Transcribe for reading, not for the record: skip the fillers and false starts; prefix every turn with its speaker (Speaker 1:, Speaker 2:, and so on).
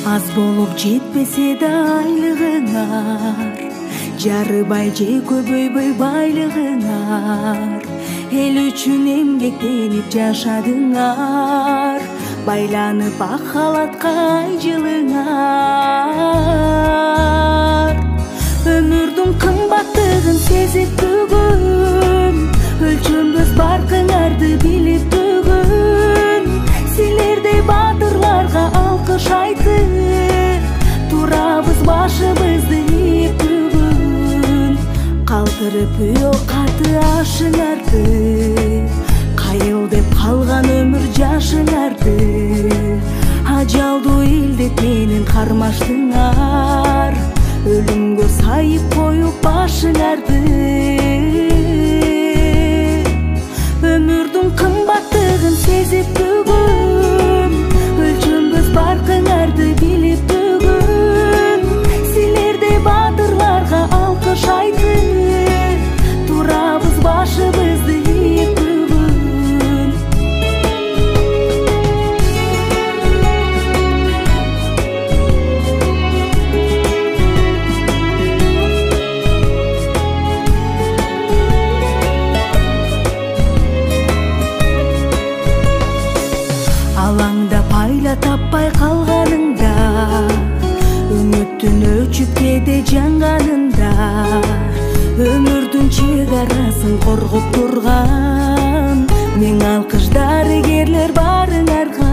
Speaker 1: Аз болып жетпесе де айлығыңар, жарыбай же көбөйбөй байлығыңар. Эл үчүн эмгектенип жашадыңар, байланып ак халатка жылыңар. Өмүрдүн кымбаттыгын сезип бүгүн, өлчөнбөс баркыңарды билип бүгүн, силердей батырларга алкыш айтып, турабыз башыбызды ийип бүгүн. Калтырып үйө каты ашыңарды, кайыл деп калган өмүр жашыңарды, ажалдуу илдет менен кармаштыңар, өлүмгө сайып коюп башыңарды. Өмүрдүн кымбаттыгын сезип бүгүн, өлчөнбөс баркыңарды билип бүгүн, силердей батырларга алкыш айтып, турабыз башыбызды ийип бүгүн. Алаңда пайла таппай калганыңда, үмүттүн өчүп кете жанганында, өмүрдүн чегарасын коргоп турган миң алкыш дарыгерлер барыңарга.